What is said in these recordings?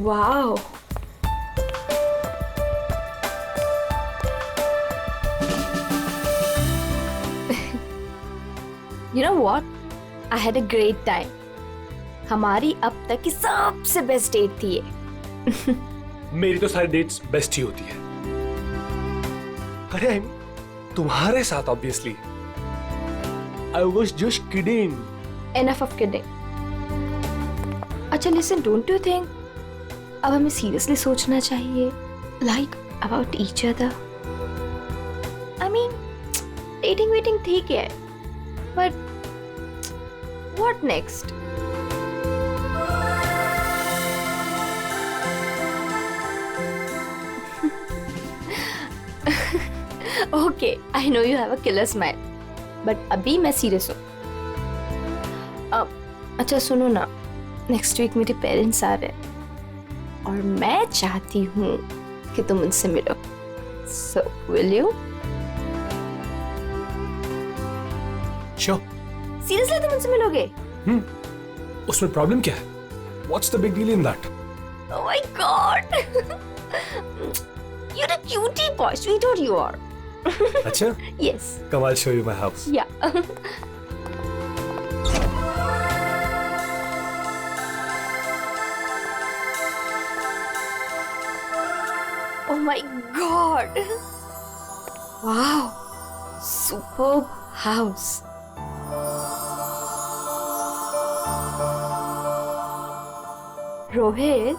Wow. You know what? I had a great time. हमारी अब तक की सबसे बेस्ट डेट थी ये. मेरी तो सारी डेट्स बेस्ट ही होती है. अरे तुम्हारे साथ obviously. I was just kidding. Enough of kidding. अच्छा listen, don't you think अब हमें seriously सोचना चाहिए like about each other? I mean, dating ठीक है, but what next? Okay, I know you have a killer smile, but अभी मैं serious हूँ. अच्छा सुनो ना, नेक्स्ट वीक मेरे पेरेंट्स आ रहे हैं और मैं चाहती हूँ कि तुम उनसे मिलो. So will you? Sure. Seriously तुम उनसे मिलोगे? उसमें प्रॉब्लम क्या है? What's the big deal in that? Oh my God! You're a cutie boy, sweetheart you are. अच्छा? Yes. Come, I'll show you my house. Yeah. Oh my God! Wow! Superb house. Rohit,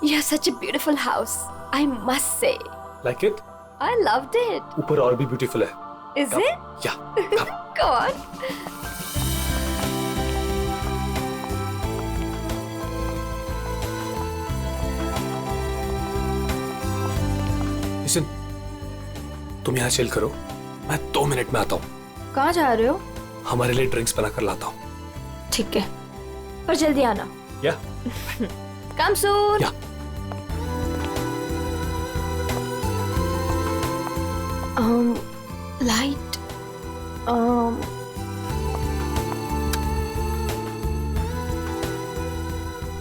you have such a beautiful house. I must say. Like it? I loved it. ऊपर और भी beautiful है. Is Come. it? Yeah. Come. Go on. Listen, तुम यहाँ chill करो. मैं 2 minute में आता हूँ. कहाँ जा रहे हो? हमारे लिए ड्रिंक्स बनाकर लाता हूँ. ठीक है, पर जल्दी आना. Yeah. Come soon. Yeah. Light.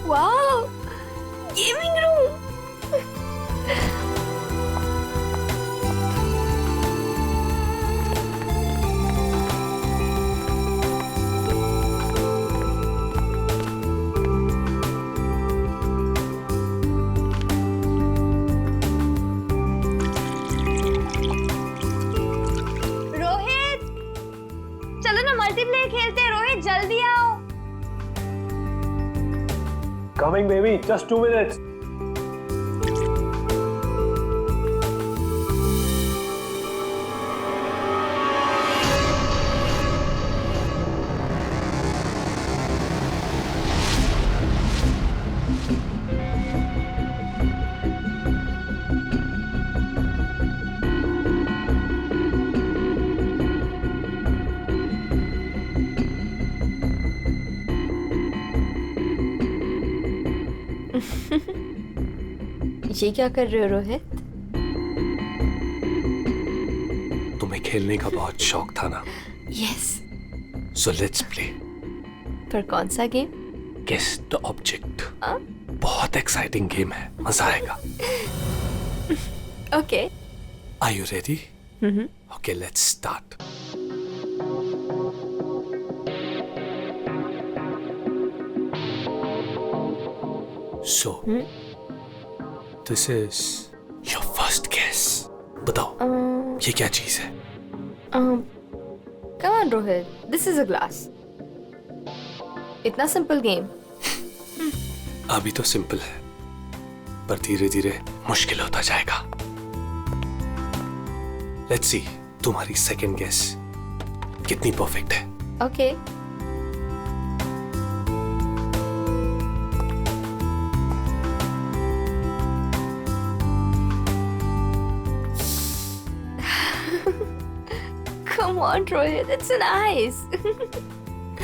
Wow, gaming room. Rohit, चलो ना मल्टीप्लेयर खेलते हैं. रोहित जल्दी आओ. Coming, baby. Just 2 minutes. ये क्या कर रहे हो रोहित? तुम्हें खेलने का बहुत शौक था ना? यस. So let's play. पर कौन सा गेम? Guess the object. बहुत एक्साइटिंग गेम है. मजा आएगा. Okay. Are you ready? Okay, let's start. So, this is your first guess. बताओ, ये क्या चीज है? Come on Rohit, this is a glass. इतना सिंपल गेम. अभी तो सिंपल है, पर धीरे धीरे मुश्किल होता जाएगा. Let's see, तुम्हारी सेकंड गेस कितनी परफेक्ट है. Okay. Come on, Rohit, it's nice.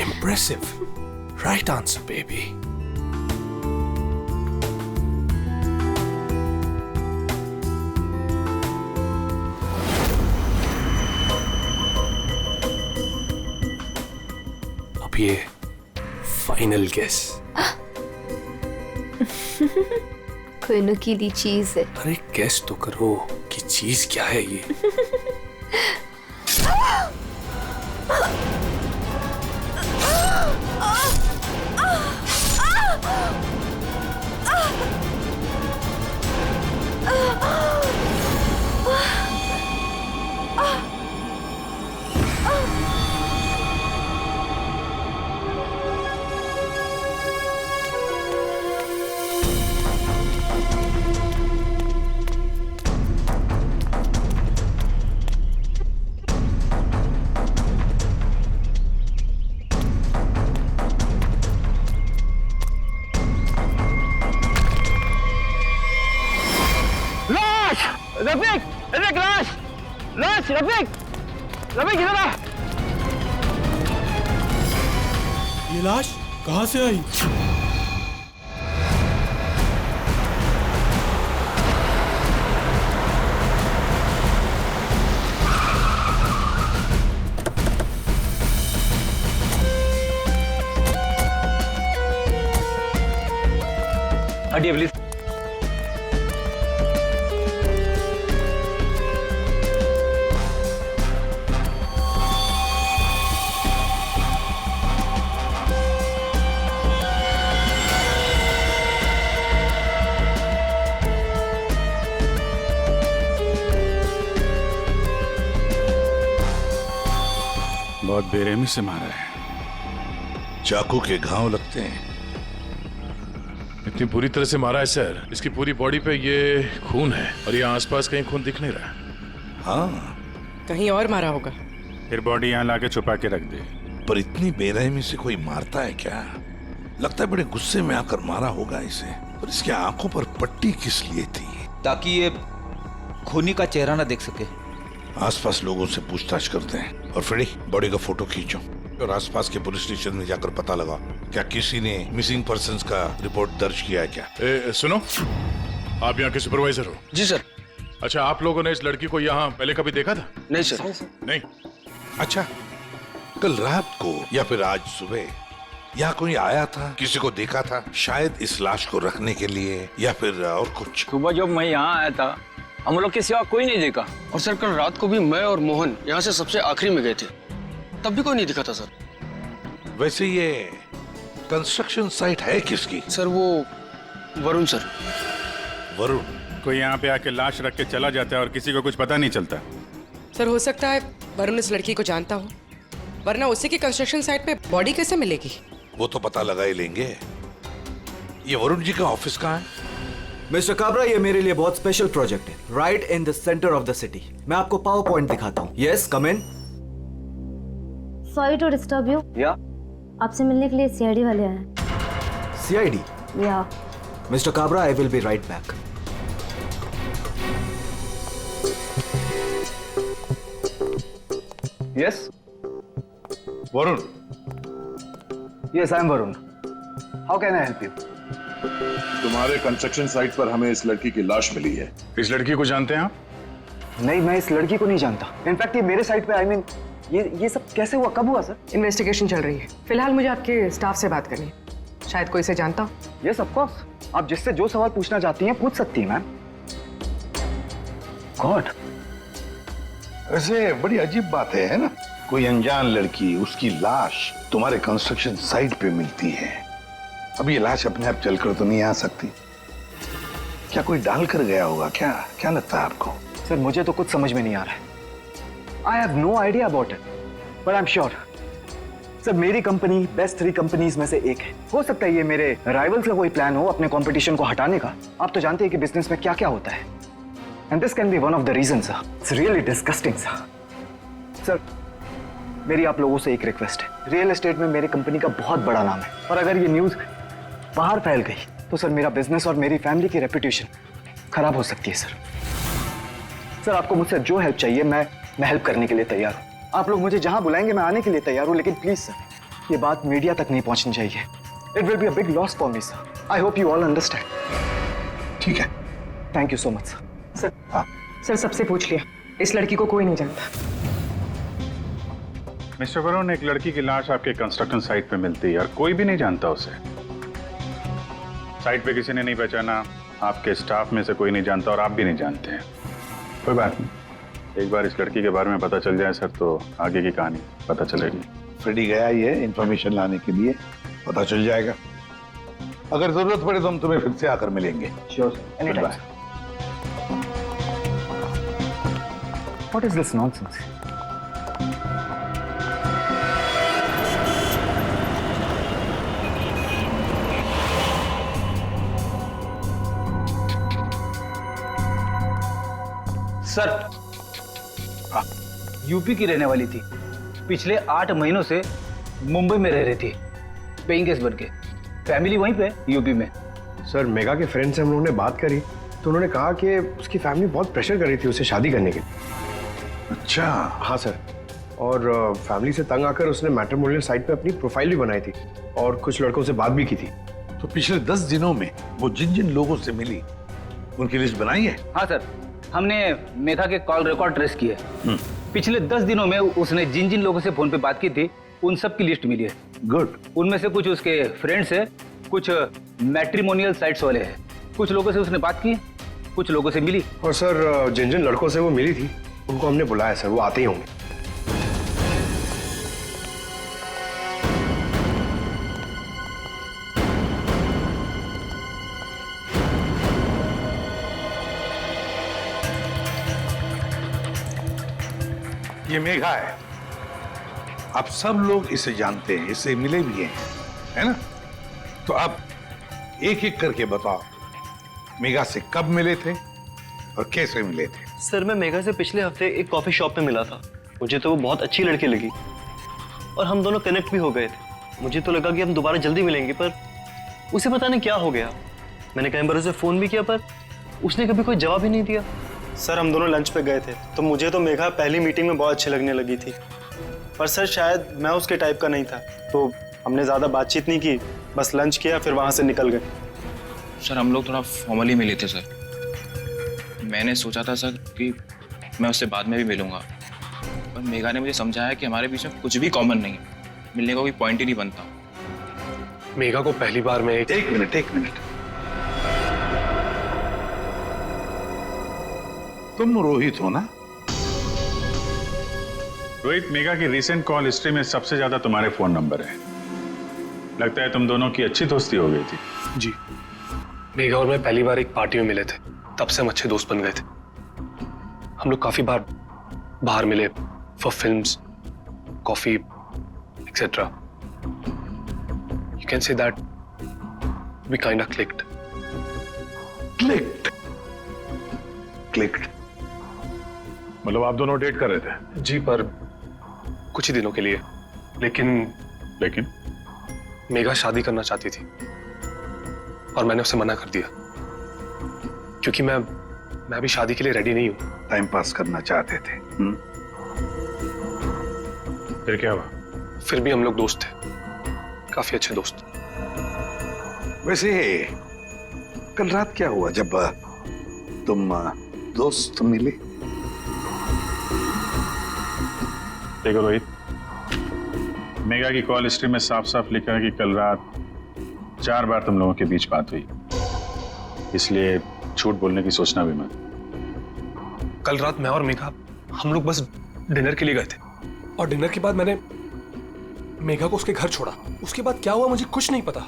Impressive. Right answer, baby. अब ये फाइनल गेस. कोई नुकीली चीज है। अरे गेस तो करो कि चीज क्या है ये। रफीक, रफीक लाश, लाश, रफीक, रफीक इधर आ। ये लाश कहाँ से आई? हटिए प्लीज। बहुत बेरहमी से मारा है। चाकू के घाव लगते हैं। इतनी बुरी तरह से मारा है सर। इसकी पूरी बॉडी पे ये खून है और ये आसपास कहीं खून दिख नहीं रहा। हाँ, कहीं और मारा होगा। फिर बॉडी यहाँ लाके छुपा के रख दे। पर इतनी बेरहमी से कोई मारता है क्या? लगता है बड़े गुस्से में आकर मारा होगा इसे। और इसकी आंखों पर पट्टी किस लिए थी? ताकि ये खूनी का चेहरा ना देख सके। आसपास लोगों से पूछताछ करते हैं। और फ्रेडी, बॉडी का फोटो खींचो और आसपास के पुलिस स्टेशन में जाकर पता लगा क्या किसी ने मिसिंग पर्संस का रिपोर्ट दर्ज किया है क्या? सुनो, आप यहाँ के सुपरवाइजर हो? जी सर। अच्छा, आप लोगों ने इस लड़की को यहाँ पहले कभी देखा था? नहीं सर। नहीं। अच्छा, कल रात को या फिर आज सुबह यहाँ कोई आया था? किसी को देखा था? शायद इस लाश को रखने के लिए या फिर और कुछ? सुबह जब मैं यहाँ आया था हम लोग के सिवा कोई नहीं देखा। और सर कल रात को भी मैं और मोहन यहाँ से सबसे आखिरी में गए थे, तब भी कोई नहीं दिखा था सर। वैसे ये कंस्ट्रक्शन साइट है किसकी? सर वो वरुण सर। वरुण? कोई यहाँ पे आके लाश रख के चला जाता है और किसी को कुछ पता नहीं चलता। सर हो सकता है वरुण इस लड़की को जानता हो, वरना उसी की कंस्ट्रक्शन साइट पे बॉडी कैसे मिलेगी? वो तो पता लगा ही लेंगे। ये वरुण जी का ऑफिस कहाँ है? मिस्टर काबरा, ये मेरे लिए बहुत स्पेशल प्रोजेक्ट है। Right in the centre of the city. मैं आपको पावर पॉइंट दिखाता हूँ। Yes, come in. Sorry to disturb you. या आपसे मिलने के लिए सीआईडी वाले आए हैं। सीआईडी? या mister Kabra, I will be right back. Yes Varun? Yes I am Varun. How can I help you? तुम्हारे कंस्ट्रक्शन साइट पर हमें इस लड़की की लाश मिली है। इस लड़की को जानते हैं आप? नहीं, मैं इस लड़की को नहीं जानता। इनफैक्ट ये मेरे साइट पे आई मीन ये सब कैसे हुआ, कब हुआ सर? इन्वेस्टिगेशन चल रही है। फिलहाल मुझे आपके स्टाफ से बात करनी है। शायद कोई इसे जानता हो। यस ऑफ कोर्स, आप जिससे जो सवाल पूछना चाहती हैं पूछ सकती हैं मैम। गॉड, वैसे बड़ी अजीब बात है ना? कोई अनजान लड़की, उसकी लाश तुम्हारे कंस्ट्रक्शन साइट पे मिलती है। अब ये लाश अपने आप चलकर तो नहीं आ सकती। क्या कोई डाल कर गया होगा? क्या क्या लगता है आपको? सर मुझे तो कुछ समझ में नहीं आ रहा है। I have no idea about it, but I am sure sir मेरी कंपनी बेस्ट 3 कंपनीज में से एक है। हो सकता है ये मेरे राइवल्स का कोई प्लान हो अपने कंपटीशन को हटाने का। आप तो जानते हैं कि बिजनेस में क्या क्या होता है, and this can be one of the reason sir. It's really disgusting sir. मेरी आप लोगों से एक रिक्वेस्ट है। रियल एस्टेट में मेरी कंपनी का बहुत बड़ा नाम है, और अगर ये न्यूज बाहर फैल गई तो सर मेरा बिजनेस और मेरी फैमिली की रेपुटेशन खराब हो सकती है सर। आपको मुझसे जो हेल्प चाहिए मैं हेल्प करने के लिए तैयार हूं। आप लोग मुझे जहां बुलाएंगे मैं आने के लिए तैयार हूं, लेकिन प्लीज सर ये बात मीडिया तक नहीं पहुंचनी चाहिए। It will be a big loss for me sir. I hope you all understand. ठीक है, thank you so much sir. Sir सबसे पूछ लिया, इस लड़की को कोई नहीं जानता। मिस्टर वरुण, एक लड़की की लाश आपके कंस्ट्रक्शन साइट पे मिलती है और कोई भी नहीं जानता उसे। साइट पे किसी ने नहीं पहचाना, आपके स्टाफ में से कोई नहीं जानता और आप भी नहीं जानते हैं। कोई बात नहीं, एक बार इस लड़की के बारे में पता चल जाए सर तो आगे की कहानी पता चलेगी। फ्रेडी गया ही है इंफॉर्मेशन लाने के लिए, पता चल जाएगा। अगर जरूरत पड़े तो हम तुम्हें फिर से आकर मिलेंगे। Sure, any time. What is this nonsense? Sir, UP की रहने वाली थी, पिछले 8 महीनों से मुंबई में रह रही थी, पेइंग गेस्ट बन के। फैमिली वहीं पे यूपी में। सर मेगा के फ्रेंड से हम लोगों ने बात करी तो उन्होंने कहा कि उसकी फैमिली बहुत प्रेशर कर रही थी उसे शादी करने के लिए। अच्छा, हाँ सर, और फैमिली से तंग आकर उसने मैट्रिमोनियल साइट पे अपनी प्रोफाइल भी बनाई थी और कुछ लड़कों से बात भी की थी। तो पिछले 10 दिनों में वो जिन जिन लोगों से मिली उनकी लिस्ट बनाई है? हाँ सर, हमने मेघा के कॉल रिकॉर्ड ट्रेस किए। पिछले 10 दिनों में उसने जिन जिन लोगों से फोन पे बात की थी उन सब की लिस्ट मिली है। गुड। उनमें से कुछ उसके फ्रेंड्स है, कुछ मैट्रिमोनियल साइट्स वाले हैं। कुछ लोगों से उसने बात की, कुछ लोगों से मिली। और सर जिन जिन लड़कों से वो मिली थी उनको हमने बुलाया सर, वो आते ही होंगे। ये मेघा है, आप सब लोग इसे जानते हैं, इससे मिले भी हैं, है ना? तो अब एक एक करके बताओ, मेघा से कब मिले थे और कैसे मिले थे? सर मैं मेघा से पिछले हफ्ते एक कॉफी शॉप पे मिला था। मुझे तो वो बहुत अच्छी लड़की लगी और हम दोनों कनेक्ट भी हो गए थे। मुझे तो लगा कि हम दोबारा जल्दी मिलेंगे, पर उसे पता नहीं क्या हो गया। मैंने कई बार उसे फोन भी किया पर उसने कभी कोई जवाब ही नहीं दिया। सर हम दोनों लंच पे गए थे तो मुझे तो मेघा पहली मीटिंग में बहुत अच्छी लगने लगी थी, पर सर शायद मैं उसके टाइप का नहीं था तो हमने ज़्यादा बातचीत नहीं की, बस लंच किया फिर वहाँ से निकल गए। सर हम लोग थोड़ा फॉर्मली मिले थे सर। मैंने सोचा था सर कि मैं उससे बाद में भी मिलूंगा, पर मेघा ने मुझे समझाया कि हमारे बीच में कुछ भी कॉमन नहीं है, मिलने का कोई पॉइंट ही नहीं बनता। मेघा को पहली बार में एक मिनट, तुम रोहित हो ना? रोहित, मेघा की रिसेंट कॉल हिस्ट्री में सबसे ज्यादा तुम्हारे फोन नंबर है। लगता है तुम दोनों की अच्छी दोस्ती हो गई थी। जी, मेघा और मैं पहली बार एक पार्टी में मिले थे, तब से हम अच्छे दोस्त बन गए थे। हम लोग काफी बार बाहर मिले for films, coffee etcetera. You can say that we kind of clicked. मतलब आप दोनों डेट कर रहे थे? जी, पर कुछ ही दिनों के लिए। लेकिन मेघा शादी करना चाहती थी और मैंने उसे मना कर दिया क्योंकि मैं भी शादी के लिए रेडी नहीं हूं। टाइम पास करना चाहते थे। फिर क्या हुआ? फिर भी हम लोग दोस्त थे, काफी अच्छे दोस्त। वैसे कल रात क्या हुआ जब तुम दोस्त मिले? देखो रोहित, मेघा की कॉल हिस्ट्री में साफ साफ लिखा है कि कल रात 4 बार तुम लोगों के बीच बात हुई, इसलिए झूठ बोलने की सोचना भी मत। कल रात मैं और मेघा हम लोग बस डिनर के लिए गए थे और डिनर के बाद मैंने मेघा को उसके घर छोड़ा। उसके बाद क्या हुआ मुझे कुछ नहीं पता।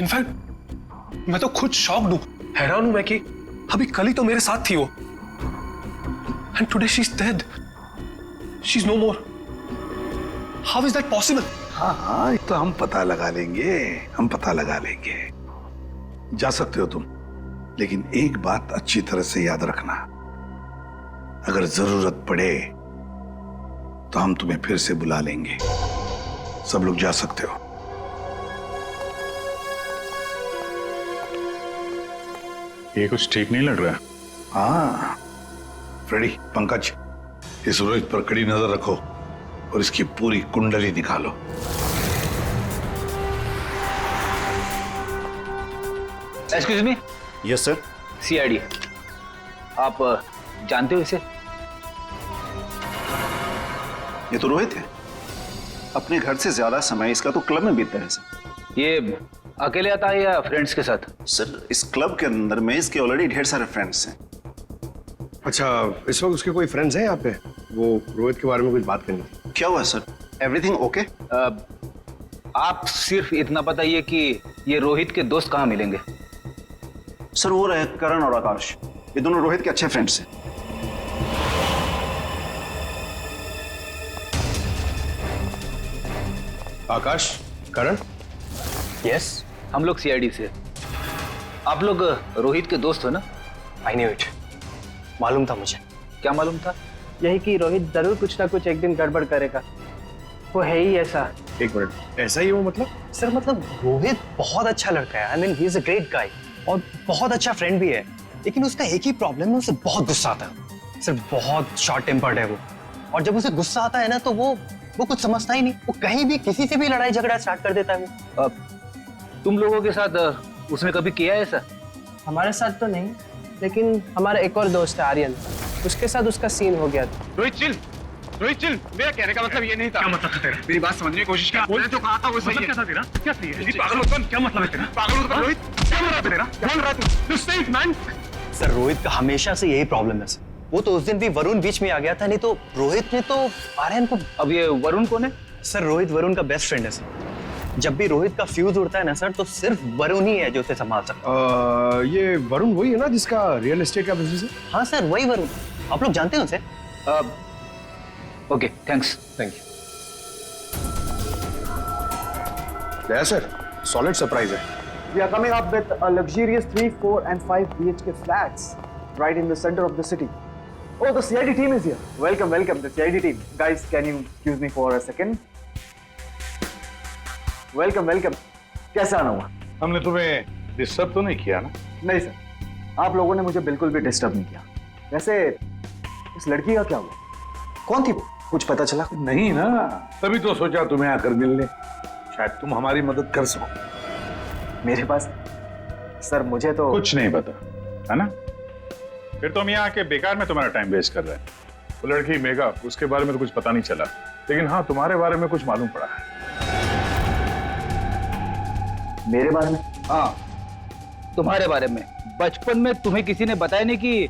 इनफैक्ट मैं तो खुद शॉक्ड हूं, हैरान हूं मैं कि अभी कल ही तो मेरे साथ थी वो, and today she is dead, she is no more. How is that possible? हाँ, ये तो हम पता लगा लेंगे। जा सकते हो तुम, लेकिन एक बात अच्छी तरह से याद रखना, अगर जरूरत पड़े तो हम तुम्हें फिर से बुला लेंगे। सब लोग जा सकते हो। ये कुछ ठीक नहीं लग रहा। हाँ फ्रेडी, पंकज, इस रोहित पर कड़ी नजर रखो और इसकी पूरी कुंडली निकालो। Excuse me. Yes sir. CID, आप जानते हो इसे? ये तो रोहित है, अपने घर से ज्यादा समय इसका तो क्लब में बीतता है सर। ये अकेले आता है या फ्रेंड्स के साथ? सर इस क्लब के अंदर में इसके ऑलरेडी ढेर सारे फ्रेंड्स हैं। अच्छा, इस वक्त उसके कोई फ्रेंड्स हैं यहाँ पे? वो रोहित के बारे में कुछ बात करनी थी। क्या हुआ सर? Everything okay? आप सिर्फ इतना बताइए कि ये रोहित के दोस्त कहाँ मिलेंगे? सर वो रहे करण और आकाश, ये दोनों रोहित के अच्छे फ्रेंड्स हैं। आकाश, करण? यस, हम लोग सीआईडी से। आप लोग रोहित के दोस्त हो ना? आई न्यू इट, मालूम था मुझे। क्या मालूम था? यही कि रोहित जरूर कुछ ना कुछ एक दिन गड़बड़ करेगा, वो है ही ऐसा। एक मिनट, ऐसा ही वो मतलब? सर मतलब रोहित बहुत अच्छा लड़का है, I mean he is a great guy और बहुत अच्छा फ्रेंड भी है, लेकिन उसका एक ही प्रॉब्लम है, उसे बहुत गुस्सा आता है सर, बहुत शॉर्ट टेम्पर्ड है वो। और जब उसे गुस्सा आता है ना तो वो कुछ समझता ही नहीं, वो कहीं भी किसी से भी लड़ाई झगड़ा स्टार्ट कर देता है वो। तुम लोगों के साथ उसने कभी किया है ऐसा? हमारे साथ तो नहीं, लेकिन हमारा एक और दोस्त है आर्यन, उसके साथ उसका सीन हो गया था। रोहित चिल, मेरा कहने का मतलब ये नहीं था। क्या मतलब था तेरा? मेरी बात समझने की कोशिश कर। मैंने जो कहा था वो सही है। क्या था तेरा? क्या सही है? पागल हो तुम? क्या मतलब है तेरा? पागल हो तुम? रोहित क्या बोल रहा है तेरा? क्या बोल रहा है तू? Stay man. सर रोहित का हमेशा से यही प्रॉब्लम है सर, वो तो उस दिन भी वरुण बीच में आ गया था, नहीं तो रोहित ने तो आर्यन को। अब ये वरुण कौन है? सर रोहित वरुण का बेस्ट फ्रेंड है सर, जब भी रोहित का फ्यूज उड़ता है ना सर तो सिर्फ वरुण ही है जो उसे संभाल सकता है। ये वरुण वही है ना जिसका रियल एस्टेट का बिजनेस है? हाँ सर वही वरुण, आप लोग जानते हैं उसे? Okay thanks. Thank you. क्या सर, सॉलिड सरप्राइज है। We are coming up with a luxurious 3, 4 and 5 BHK flats right in the center of the city. Oh, the CID team is here. Welcome, the CID team. Guys, can you excuse me for a second? Welcome. कैसा आना हुआ? हमने तुम्हें disturb तो नहीं किया ना? नहीं सर, आप लोगों ने मुझे बिल्कुल भी डिस्टर्ब नहीं किया। वैसे इस लड़की का क्या हुआ? कौन थी वो? कुछ पता चला? नहीं ना, तभी तो सोचा तुम्हें आकर मिलने, शायद तुम हमारी मदद कर सको। मेरे पास सर मुझे तो कुछ नहीं पता है ना? फिर तुम यहाँ आके बेकार में तुम्हारा टाइम वेस्ट कर रहे हैं। वो लड़की मेगा, उसके बारे में तो कुछ पता नहीं चला, लेकिन हाँ तुम्हारे बारे में कुछ मालूम पड़ा है। मेरे बारे में? हाँ तुम्हारे बारे में। बचपन में तुम्हें किसी ने बताया नहीं कि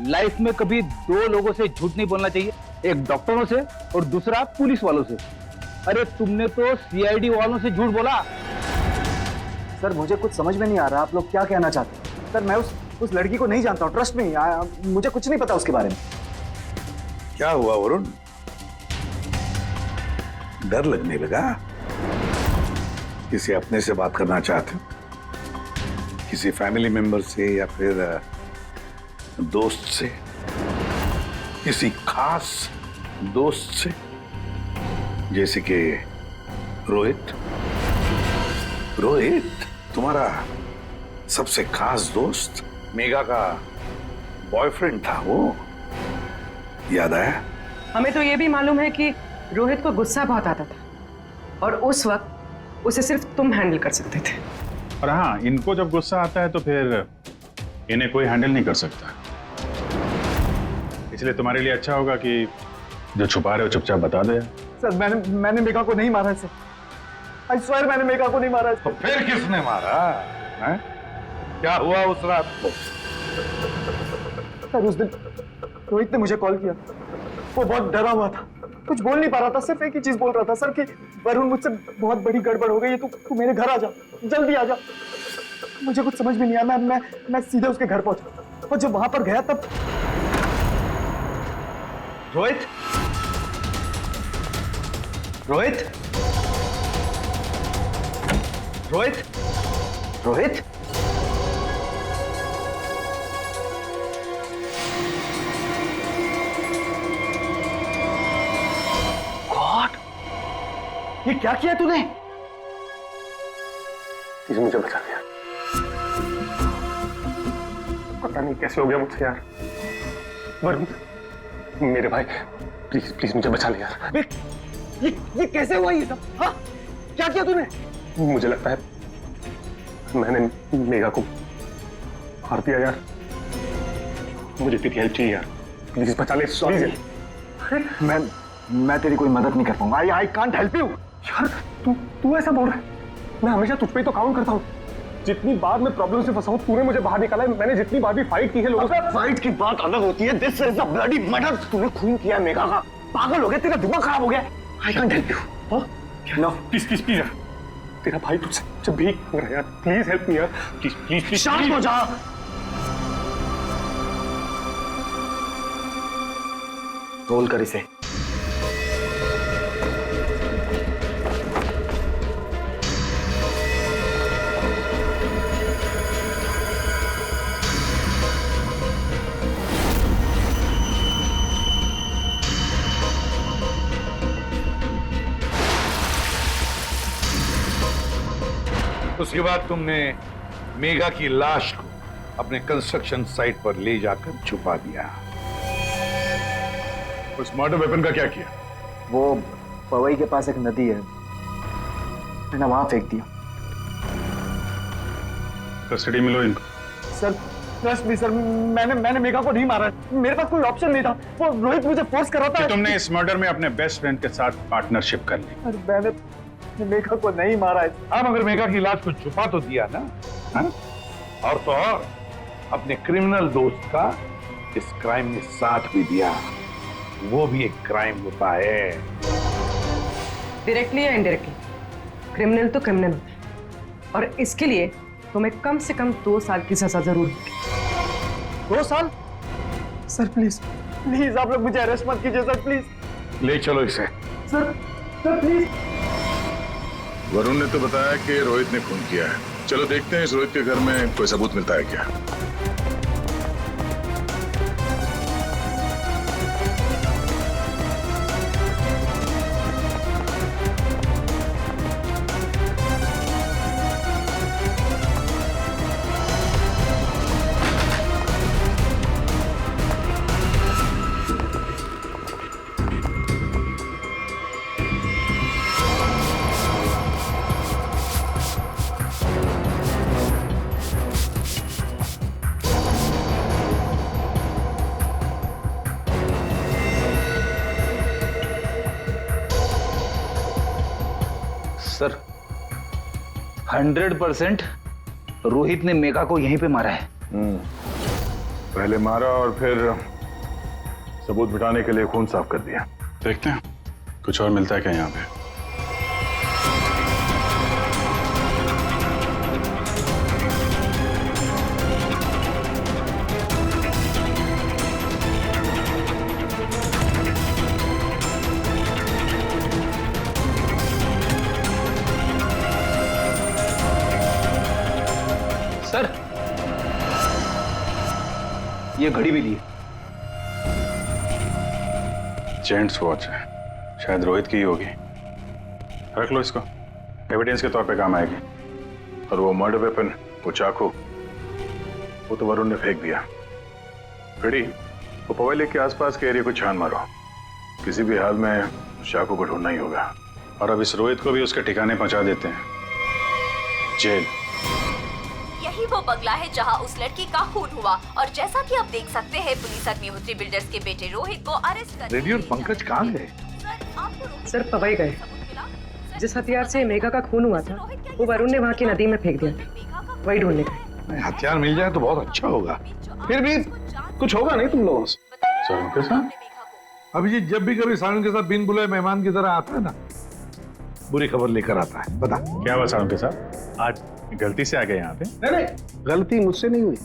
लाइफ में कभी दो लोगों से झूठ नहीं बोलना चाहिए, एक डॉक्टरों से और दूसरा पुलिस वालों से। अरे तुमने तो सीआईडी वालों से झूठ बोला। सर मुझे कुछ समझ में नहीं आ रहा आप लोग क्या कहना चाहते हैं। सर मैं उस लड़की को नहीं जानता हूँ, ट्रस्ट में मुझे कुछ नहीं पता उसके बारे में। क्या हुआ वरुण, डर लगने लगा? किसी अपने से बात करना चाहते हो? किसी फैमिली मेंबर से या फिर दोस्त से? किसी खास दोस्त से जैसे कि रोहित? तुम्हारा सबसे खास दोस्त मेगा का बॉयफ्रेंड था वो, याद आया? हमें तो ये भी मालूम है कि रोहित को गुस्सा बहुत आता था और उस वक्त उसे सिर्फ तुम हैंडल कर सकते थे। और हाँ, इनको जब गुस्सा आता है तो फिर इन्हें कोई हैंडल नहीं कर सकता। इसलिए तुम्हारे लिए अच्छा होगा कि जो छुपा रहे हो चुपचाप बता दो। सर मैंने मेगा को नहीं मारा है सर, आई स्वेयर मैंने मेगा को नहीं मारा है। तो फिर किसने मारा है? क्या हुआ उस रात को? सर उस दिन रोहित ने मुझे कॉल किया, वो बहुत डरा हुआ था, कुछ बोल नहीं पा रहा था, सिर्फ एक ही चीज बोल रहा था सर कि वरुण मुझसे बहुत बड़ी गड़बड़ हो गई है, तू मेरे घर आ जा, जल्दी आ जा। मुझे कुछ समझ में नहीं आया, मैं सीधे उसके घर पहुंचा और जब वहां पर गया तब रोहित रोहित रोहित रोहित गॉड, ये क्या किया तूने? प्लीज मुझे बचा दिया, पता नहीं कैसे हो गया मुझसे यार। वरुण मेरे भाई, प्लीज मुझे बचा लिया यार। ये कैसे हुआ ये सब? हाँ क्या किया तूने? मुझे लगता है मैंने मेगा को मार दिया यार, मुझे तेरी हेल्प चाहिए यार, प्लीज बचा ले। सॉरी मैं तेरी कोई मदद नहीं कर पाऊंगा। I can't help you. यार तू ऐसा बोल रहा है? मैं हमेशा तुझ पे ही तो काउंट करता हूँ। जितनी बार मैं प्रॉब्लम से फंसा हूँ तूने मुझे बाहर निकाला है। मैंने जितनी बार भी फाइट की है लोगों से। फाइट की बात अलग होती है। This is a bloody murder. तूने खून किया है मेघा का। पागल हो गया, तेरा दिमाग खराब हो गया। I can't help you. No please please please यार, तेरा भाई तुझसे भीख मांग रहा है यार, प्लीज हेल्प मी यार, प्लीज प्लीज प्लीज। शांत हो जा। रोल कर इसे। उसके बाद तुमने मेघा की लाश को अपने कंस्ट्रक्शन साइट पर ले जाकर छुपा दिया। उस मर्डर वेपन का क्या किया? वो पवई के पास एक नदी है, मैंने वहां फेंक दिया। कस्टडी में लो इनको। सर ट्रस्ट मी सर, मैंने मेघा को नहीं मारा। मेरे पास कोई ऑप्शन नहीं था। वो रोहित मुझे फोर्स कर रहा था। तुमने इस मर्डर में अपने बेस्ट फ्रेंड के साथ पार्टनरशिप कर ली। अरे मैंने मेघा को नहीं मारा है। अब अगर मेघा की लाश को छुपा तो दिया ना, हा? और तो और अपने क्रिमिनल दोस्त का इस क्राइम में साथ भी दिया। वो भी एक क्राइम होता है। डायरेक्टली या इनडायरेक्टली क्रिमिनल तो क्रिमिनल होता है, और इसके लिए तुम्हें कम से कम 2 साल की सजा जरूर होगी। 2 साल? सर प्लीज प्लीज आप लोग मुझे अरेस्ट मत कीजिए सर, प्लीज। ले चलो इसे। Sir sir please. वरुण ने तो बताया कि रोहित ने खून किया है। चलो देखते हैं इस रोहित के घर में कोई सबूत मिलता है क्या। सर 100% रोहित ने मेघा को यहीं पे मारा है। पहले मारा और फिर सबूत मिटाने के लिए खून साफ कर दिया। देखते हैं कुछ और मिलता है क्या यहाँ पे। सर ये घड़ी भी दी। जेंट्स वॉच है, शायद रोहित की ही होगी। रख लो इसको, एविडेंस के तौर पे काम आएगी। और वो मर्डर वेपन, वो चाकू, वो तो वरुण ने फेंक दिया। घड़ी, वो पवई लेक के आसपास के एरिया को छान मारो। किसी भी हाल में उस चाकू को ढूंढना ही होगा। और अब इस रोहित को भी उसके ठिकाने पहुंचा देते हैं, जेल। यही वो बंगला है जहां उस लड़की का खून हुआ, और जैसा कि आप देख सकते हैं पुलिस अग्निहोत्री बिल्डर्स के बेटे रोहित को अरेस्ट कर। रेडी और पंकज कहाँ गए? सर पवई गए। जिस हथियार से मेघा का खून हुआ था वो वरुण ने वहाँ की नदी में फेंक दिया था, वही ढूंढने गए। हथियार मिल जाए तो बहुत अच्छा होगा। फिर भी कुछ होगा नहीं तुम लोगों से? सर के साथ अभिजीत जब भी कभी सालन के साथ बिन बुलाए मेहमान की तरह आता है ना, बुरी खबर लेकर आता है। बता क्या हुआ सालन के साथ? आज गलती से आ गए यहाँ पे? नहीं, गलती मुझसे नहीं हुई,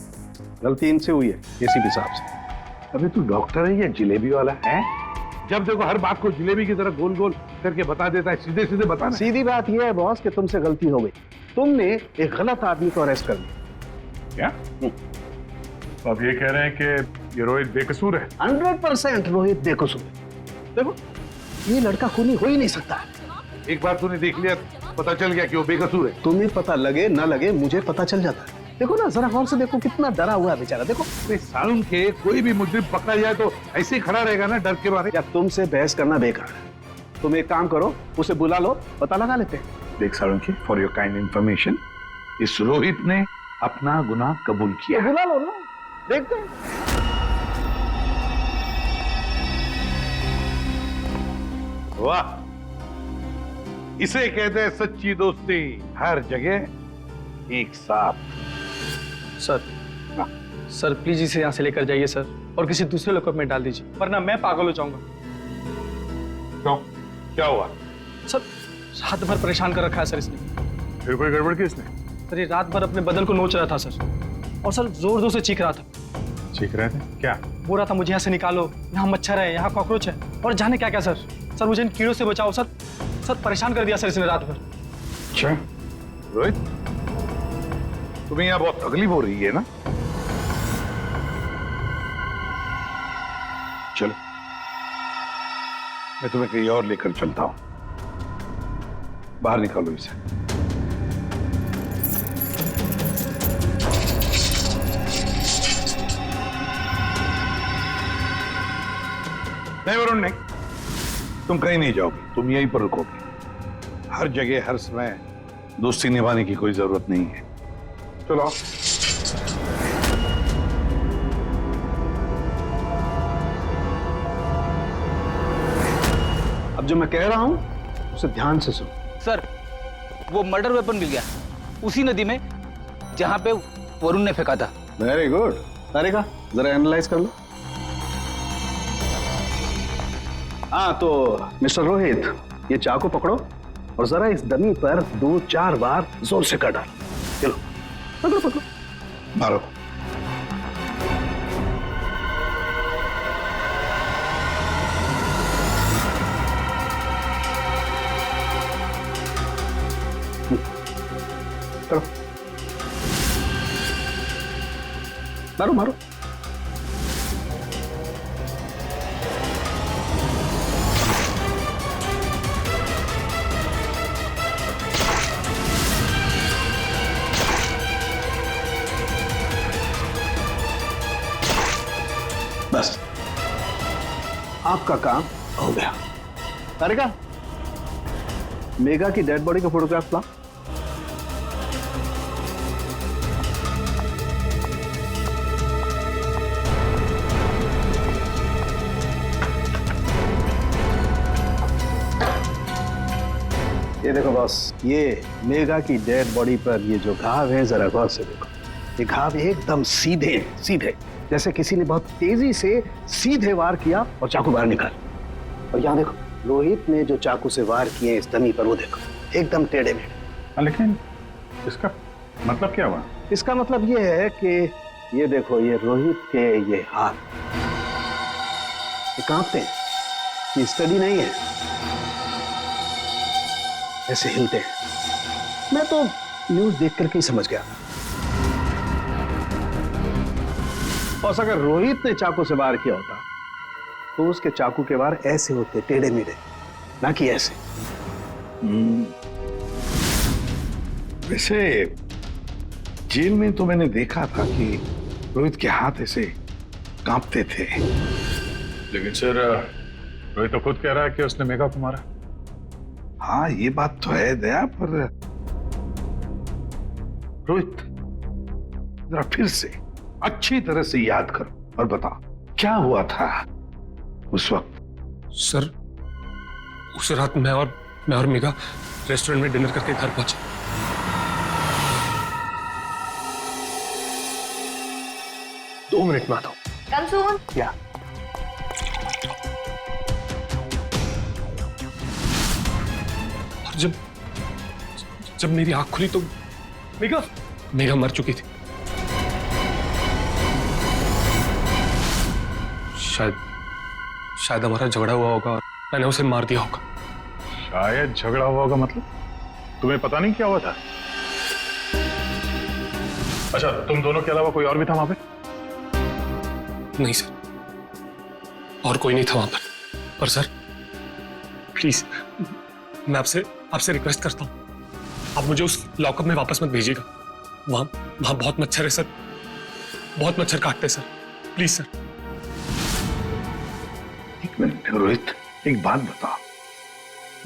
गलती इनसे हुई है एसीपी साहब से। अभी तू डॉक्टर है या जिलेबी वाला है? जब देखो हर बात को जिलेबी की तरह गोल गोल करके बता देता है। सीधे सीधे बता। सीधी बात यह है बॉस कि तुमसे गलती हो गई। तुमने एक गलत आदमी को अरेस्ट कर लिया। क्या? तो आप ये कह रहे हैं कि ये रोहित बेकसूर है? 100% रोहित बेकसूर है। देखो ये लड़का खूनी हो ही नहीं सकता। एक बार तूने देख लिया, पता चल गया कि वो बेकसूर है। तुम्हें पता लगे ना लगे मुझे पता चल जाता है। देखो ना जरा गौर से देखो, कितना डरा हुआ है बेचारा। देखो सालून के कोई भी मुजरिम पकड़ा जाए तो ऐसे ही खड़ा रहेगा ना डर के मारे। या तुमसे बहस करना बेकार है। तुम एक काम करो, उसे बुला लो, पता लगा लेते हैं। देख सालून की, फॉर योर काइंड इंफॉर्मेशन, इस रोहित ने अपना गुनाह कबूल किया। बुला लो ना, देखते हैं। वाह, इसे कहते हैं सच्ची दोस्ती, हर जगह एक साथ। सर प्लीज इसे यहाँ से लेकर जाइए सर, और किसी दूसरे लॉकअप में डाल दीजिए, वरना मैं पागल हो जाऊंगा। क्यों, क्या हुआ? सर रात भर परेशान कर रखा है सर इसने। फिर कोई गड़बड़ की इसने? सर ये रात भर अपने बदन को नोच रहा था सर, और सर जोर जोर से चीख रहा था। चीख रहे थे क्या? बोल रहा था मुझे यहाँ से निकालो, यहाँ मच्छर है, यहाँ कॉकरोच है, और जाने क्या क्या सर। सर मुझे इन कीड़ों से बचाओ सर। सर परेशान कर दिया सर इसने रात भर। अच्छा रोहित, तुम्हें यहाँ बहुत तकलीफ हो रही है ना? चलो मैं तुम्हें कहीं और लेकर चलता हूं। बाहर निकालो इसे। नहीं वरुण नहीं, तुम कहीं नहीं जाओगे, तुम यहीं पर रुकोगे। हर जगह हर समय दोस्ती निभाने की कोई जरूरत नहीं है। चलो आओ। अब जो मैं कह रहा हूं उसे ध्यान से सुनो। सर वो मर्डर वेपन मिल गया उसी नदी में जहां पे वरुण ने फेंका था। Very good. अरे का जरा एनालाइज कर लो। हाँ तो मिस्टर रोहित, ये चाकू पकड़ो और जरा इस डमी पर 2-4 बार जोर से कर डालो। चलो पकड़ो पकड़ो, मारो। करो, मारो मारो। बस आपका काम हो गया। अरे का मेगा की डेड बॉडी का फोटोग्राफ ला। ये देखो बॉस, ये मेगा की डेड बॉडी पर ये जो घाव है जरा गौर से देखो। ये घाव एकदम सीधे सीधे, जैसे किसी ने बहुत तेजी से सीधे वार किया और चाकू बाहर निकाल। और यहाँ देखो रोहित ने जो चाकू से वार किए इस डमी पर, वो देखो एकदम टेढ़े मेढ़े। लेकिन इसका मतलब क्या हुआ? इसका मतलब ये है कि ये देखो ये रोहित के ये हाथ ये कांपते हैं, ये स्टडी नहीं है, ऐसे हिलते हैं। मैं तो न्यूज देख करके ही समझ गया। और अगर रोहित ने चाकू से वार किया होता तो उसके चाकू के वार ऐसे होते, टेढ़े मेढ़े, ना कि ऐसे। वैसे जेल में तो मैंने देखा था कि रोहित के हाथ ऐसे कांपते थे। लेकिन सर रोहित तो खुद कह रहा है कि उसने मेगा को मारा। हाँ ये बात तो है दया, पर रोहित जरा फिर से अच्छी तरह से याद करो और बताओ क्या हुआ था उस वक्त। सर उस रात मैं और मेगा रेस्टोरेंट में डिनर करके घर पहुंचे। दो मिनट में आता हूं। कम सून। क्या? और जब मेरी आंख खुली तो मेगा मर चुकी थी। शायद हमारा झगड़ा हुआ होगा और मैंने उसे मार दिया होगा। शायद झगड़ा हुआ होगा मतलब? तुम्हें पता नहीं क्या हुआ था? अच्छा तुम दोनों के अलावा कोई और भी था वहां पे? नहीं सर, और कोई नहीं था वहां पर सर प्लीज मैं आपसे रिक्वेस्ट करता हूं, आप मुझे उस लॉकअप में वापस मत भेजिएगा। वहां बहुत मच्छर है सर, बहुत मच्छर काटते हैं सर, प्लीज सर। एक मिनट रोहित, एक बात बताओ,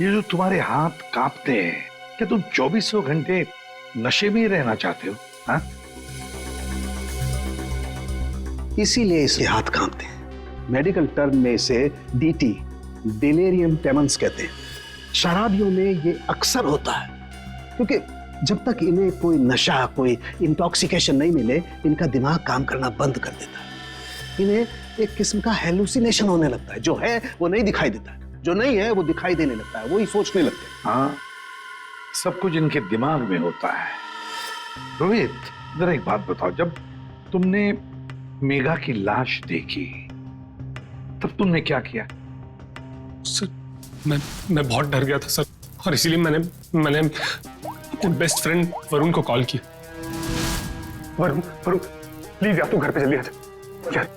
ये जो तुम्हारे हाथ कांपते हैं, क्या तुम 2400 घंटे नशे में ही रहना चाहते हो? हाँ? इसीलिए इसके हाथ कांपते हैं। मेडिकल टर्म में इसे डीटी, डिलेरियम टेमन्स कहते हैं। शराबियों में ये अक्सर होता है, क्योंकि जब तक इन्हें कोई नशा, कोई इंटॉक्सिकेशन नहीं मिले, इनका दिमाग काम करना बंद कर देता है। इन्हें एक किस्म का हेलुसिनेशन होने लगता है। जो है वो नहीं दिखाई देता है, जो नहीं है वो दिखाई देने लगता है, वही सोचने लगते हैं। हाँ, सब कुछ इनके दिमाग में होता है। रोहित, जरा एक बात बताओ, जब तुमने मेघा की लाश देखी तब तुमने क्या किया? सर, मैं बहुत डर गया था सर, और इसीलिए मैंने अपने बेस्ट फ्रेंड वरुण को कॉल किया। वरुण, प्लीज यार तू घर पे जल्दी आ जा यार।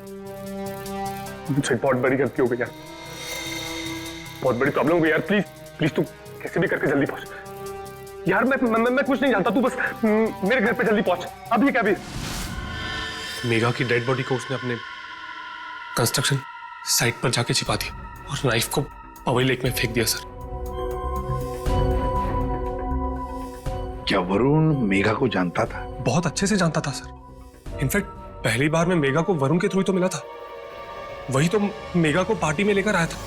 मुझसे बहुत बड़ी गलती हो गई यार, बहुत बड़ी प्रॉब्लम हो गई यार। प्लीज तू कैसे भी करके जल्दी पहुंच यार। मैं कुछ नहीं जानता, तू बस मेरे घर पे जल्दी पहुंच, अभी क्या भी। मेघा की डेड बॉडी को उसने अपने कंस्ट्रक्शन साइट पर जाके छिपा दिया और नाइफ को पवई लेक में फेंक दिया सर। क्या वरुण मेघा को जानता था? बहुत अच्छे से जानता था सर। इनफैक्ट पहली बार मैं मेघा को वरुण के थ्रू ही तो मिला था। वही तो मेघा को पार्टी में लेकर आया था।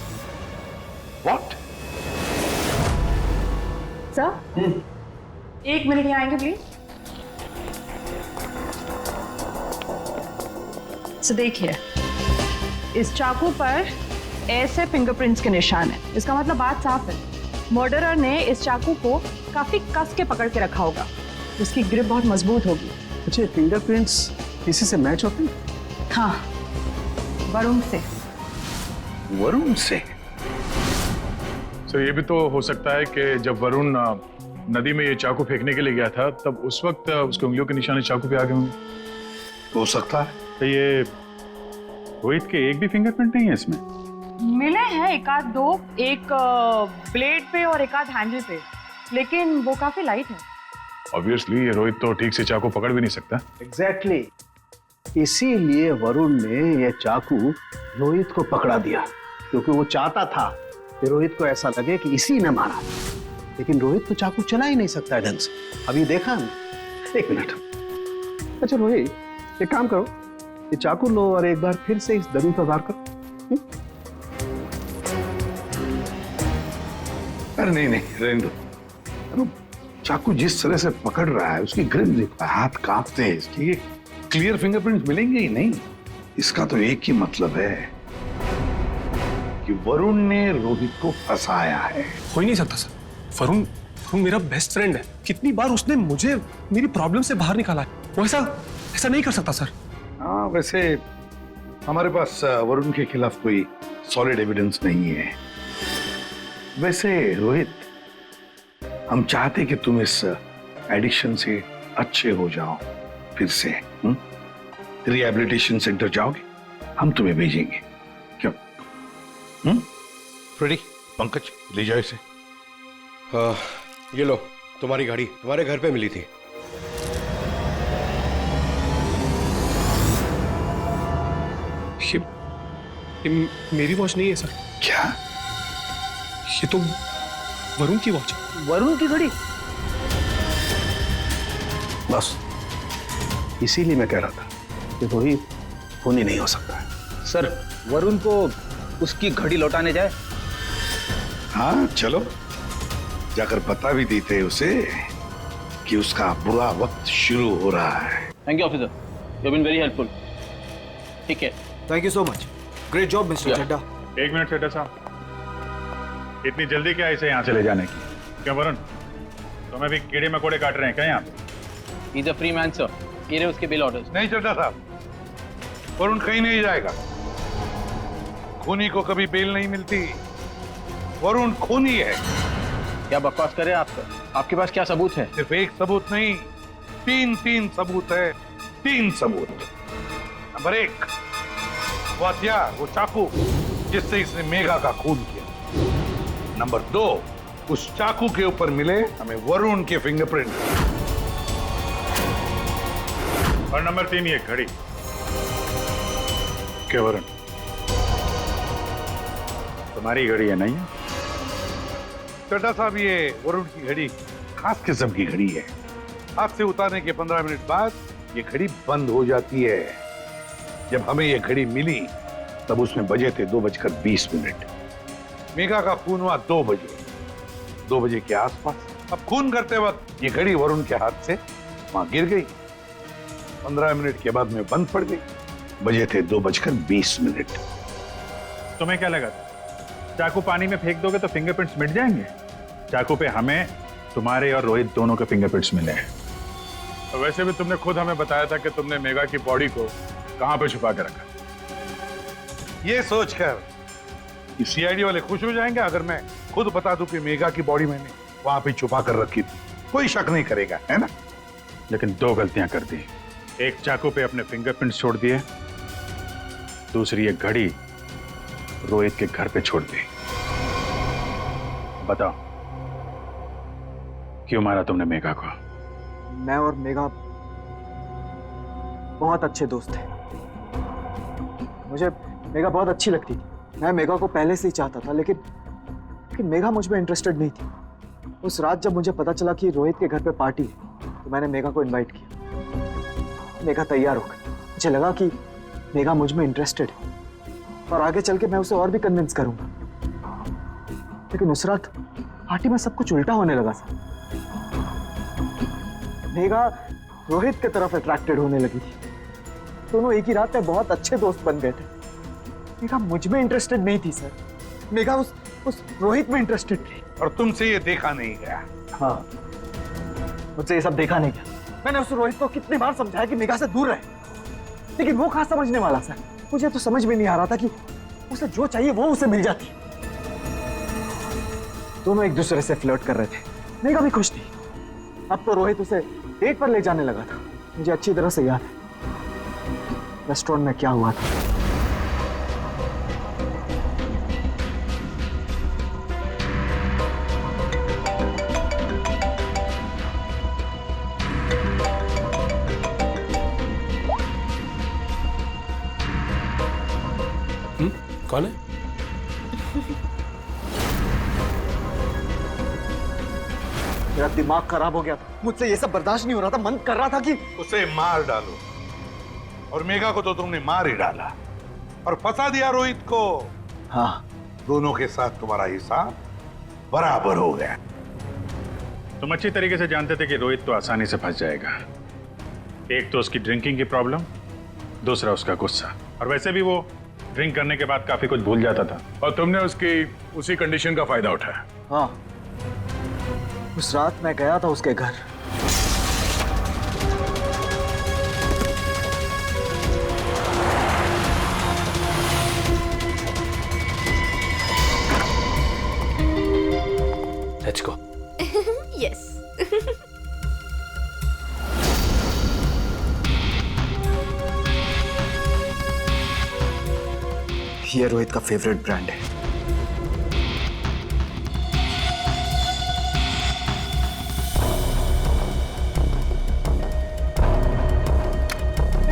What? सर, 1 मिनट यहाँ आएंगे प्लीज। तो देखिए, इस चाकू पर ऐसे फिंगरप्रिंट्स के निशान है। इसका मतलब बात साफ है, मर्डरर ने इस चाकू को काफी कस के पकड़ के रखा होगा। इसकी ग्रिप बहुत मजबूत होगी। अच्छा, फिंगरप्रिंट्स किसी से मैच होते हैं? हाँ, वरुण से। वरुण से? सर, ये भी तो हो सकता है कि जब वरुण नदी में ये चाकू फेंकने के लिए गया था, तब उस वक्त उसके उंगलियों के निशान चाकू पे आ गए होंगे। हो सकता है। तो ये रोहित के एक भी फिंगरप्रिंट नहीं है इसमें? मिले हैं एक आध दो, एक ब्लेड पे और एक आध हैंडल पे, लेकिन वो काफी लाइट है। ऑब्वियसली ये रोहित तो ठीक से चाकू पकड़ भी नहीं सकता। एग्जैक्टली, इसीलिए वरुण ने यह चाकू रोहित को पकड़ा दिया, क्योंकि वो चाहता था कि रोहित को ऐसा लगे कि इसी ने मारा। लेकिन रोहित तो चाकू चला ही नहीं सकता ढंग से। अभी देखा ना। 1 मिनट। अच्छा रोहित, एक काम करो, ये चाकू लो और एक बार फिर से इस दरी पर वार करो। अरे नहीं, रहने दो। चाकू जिस तरह से पकड़ रहा है, उसकी ग्रिप देखो, हाथ कांपते हैं इसके। ये क्लियर फिंगरप्रिंट्स मिलेंगे ही नहीं। इसका तो एक ही मतलब है कि वरुण ने रोहित को फंसाया है। हो ही नहीं सकता सर। वरुण मेरा बेस्ट फ्रेंड है। कितनी बार उसने मुझे मेरी प्रॉब्लम से बाहर निकाला है। वो ऐसा नहीं कर सकता सर। हाँ, वैसे हमारे पास वरुण के खिलाफ कोई सॉलिड एविडेंस नहीं है। वैसे रोहित, हम चाहते कि तुम इस एडिक्शन से अच्छे हो जाओ, फिर से रिहैबिलिटेशन सेंटर जाओगे, हम तुम्हें भेजेंगे। क्यों? फ्रेडी, पंकज, ले जाओ इसे। ये लो, तुम्हारी गाड़ी तुम्हारे घर पे मिली थी। ये मेरी वॉच नहीं है सर। क्या? ये तो वरुण की वॉच है। वरुण की घड़ी? बस इसीलिए मैं कह रहा था कि रोहित खून ही नहीं हो सकता है। सर, वरुण को उसकी घड़ी लौटाने जाए? हाँ चलो, जाकर बता भी देते उसे कि उसका बुरा वक्त शुरू हो रहा है। Thank you officer, you have been very helpful. ठीक है, thank you so much. Great job mister Chadda. 1 minute Chadda साहब, इतनी जल्दी क्या इसे यहाँ से ले जाने की? क्या वरुण, तुम्हें भी कीड़े मकोड़े काट रहे हैं क्या यहाँ पे? He is a free man sir. ये रहे उसके बिल ऑर्डर्स। नहीं चड्डा साहब, वरुण कहीं नहीं जाएगा। खूनी को कभी बेल नहीं मिलती। वरुण खूनी है। क्या बकवास कर रहे हैं आप सर? आपके पास क्या सबूत है? सिर्फ एक सबूत नहीं, 3 सबूत है। 3 सबूत। नंबर 1, वो हथियार, वो चाकू जिससे इसने मेघा का खून किया। नंबर 2, उस चाकू के ऊपर मिले हमें वरुण के फिंगरप्रिंट। और नंबर 3, ये घड़ी। क्या वरुण, तुम्हारी घड़ी है नहीं? चड्डा साहब, ये वरुण की घड़ी खास किस्म की घड़ी है। हाथ से उतारने के 15 मिनट बाद ये घड़ी बंद हो जाती है। जब हमें ये घड़ी मिली तब उसमें बजे थे 2:20। मेघा का खून हुआ 2 बजे। 2 बजे के आसपास। अब खून करते वक्त ये घड़ी वरुण के हाथ से वहां गिर गई। 15 मिनट के बाद में बंद पड़ गई। बजे थे 2:20। तुम्हें क्या लगा चाकू पानी में फेंक दोगे तो फिंगरप्रिंट्स मिट जाएंगे? चाकू पे हमें, तुम्हारे और रोहित दोनों के फिंगरप्रिंट्स मिले हैं। और वैसे भी तुमने खुद हमें बताया था कि तुमने मेघा की बॉडी को कहां पे छुपा के रखा। ये सोचकर कि सीआईडी वाले खुश हो जाएंगे अगर मैं खुद बता दूं कि मेघा की बॉडी मैंने वहां पे छुपा कर रखी थी, कोई शक नहीं करेगा, है ना? लेकिन 2 गलतियां कर दी। एक चाकू पे अपने फिंगरप्रिंट्स छोड़ दिए, दूसरी एक घड़ी रोहित के घर पे छोड़ दी। बताओ क्यों मारा तुमने मेघा को? मैं और मेघा बहुत अच्छे दोस्त थे। मुझे मेघा बहुत अच्छी लगती थी। मैं मेघा को पहले से ही चाहता था, लेकिन मेघा मुझ में इंटरेस्टेड नहीं थी। उस रात जब मुझे पता चला कि रोहित के घर पे पार्टी है, तो मैंने मेघा को इनवाइट किया। मेघा तैयार हो गई। मुझे लगा कि मेघा मुझ में इंटरेस्टेड है और आगे चल के मैं उसे और भी कन्विंस करूंगा। लेकिन उस रात पार्टी में सब कुछ उल्टा होने लगा सर। मेघा रोहित की तरफ अट्रैक्टेड होने लगी थी। दोनों एक ही रात में बहुत अच्छे दोस्त बन गए थे। मेघा मुझ में इंटरेस्टेड नहीं थी सर। मेघा उस रोहित में इंटरेस्टेड थी। और तुमसे ये देखा नहीं गया? हाँ, मुझसे ये सब देखा नहीं गया। मैंने उस रोहित को कितनी बार समझाया कि मेघा से दूर रहे, लेकिन वो कहाँ समझने वाला सर। मुझे तो समझ में नहीं आ रहा था कि उसे जो चाहिए वो उसे मिल जाती। दोनों एक दूसरे से फ्लर्ट कर रहे थे। मेघा भी खुश थी। अब तो रोहित उसे डेट पर ले जाने लगा था। मुझे अच्छी तरह से याद है रेस्टोरेंट में क्या हुआ था। कौन है? मेरा दिमाग खराब हो गया था। मुझसे ये सब बर्दाश्त नहीं हो रहा था। मन कर रहा था कि उसे मार डालो। और मेघा को तो तुमने मार ही डाला और फंसा दिया रोहित को। हाँ, दोनों के साथ तुम्हारा हिसाब बराबर हो गया। तुम अच्छी तरीके से जानते थे कि रोहित तो आसानी से फंस जाएगा। एक तो उसकी ड्रिंकिंग की प्रॉब्लम, दूसरा उसका गुस्सा। और वैसे भी वो ड्रिंक करने के बाद काफी कुछ भूल जाता था। और तुमने उसकी उसी कंडीशन का फायदा उठाया। हाँ, उस रात मैं गया था उसके घर। Let's go. Yes. ये रोहित का फेवरेट ब्रांड है।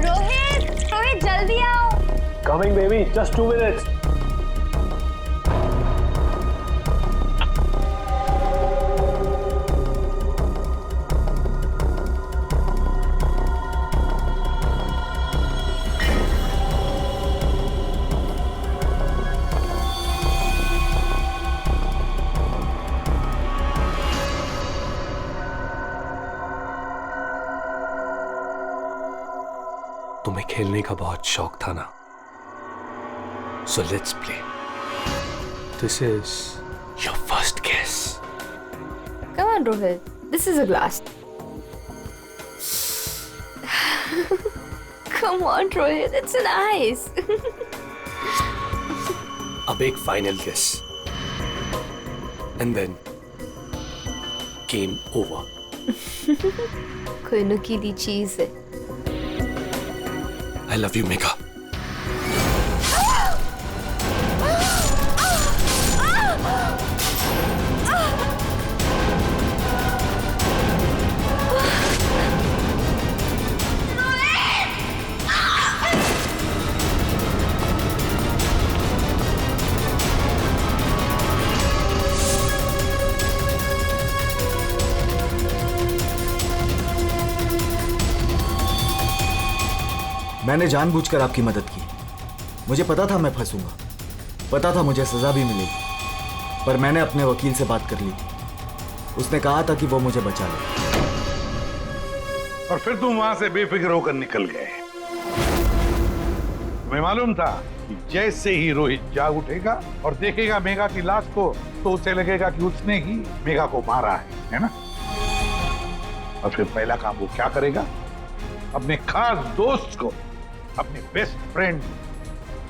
रोहित जल्दी आओ। Coming baby, just 2 minutes. तुम्हें खेलने का बहुत शौक था ना, so let's play. This is your first kiss. Come on, Rohit. This is a glass. Come on, Rohit. It's nice. अब एक final kiss. And then game over. कोई नुकीली चीज है। I love you, Megha. मैंने जानबूझकर आपकी मदद की। मुझे पता था मैं फंसूंगा, पता था मुझे सजा भी मिलेगी, पर मैंने अपने वकील से बात कर ली थी उसने कहा था कि वो मुझे बचा ले। और फिर तुम वहां से बेफिक्र होकर निकल गए। तुम्हें मालूम था कि जैसे ही रोहित जाग उठेगा और देखेगा मेघा की लाश को तो उसे लगेगा कि उसने ही मेघा को मारा है ना? और फिर पहला काम वो क्या करेगा? अपने खास दोस्त को, अपने बेस्ट फ्रेंड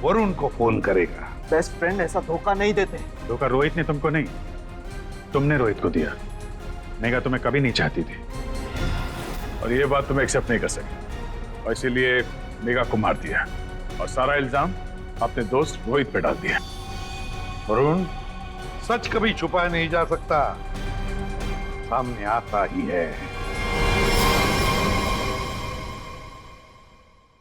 वरुण को फोन करेगा। बेस्ट फ्रेंड ऐसा धोखा नहीं देते। धोखा रोहित ने तुमको नहीं, तुमने रोहित को दिया। मेघा तुम्हें कभी नहीं चाहती थी और ये बात तुम्हें एक्सेप्ट नहीं कर सकी और इसीलिए मेघा को मार दिया और सारा इल्जाम अपने दोस्त रोहित पे डाल दिया। वरुण, सच कभी छुपाया नहीं जा सकता, सामने आता ही है।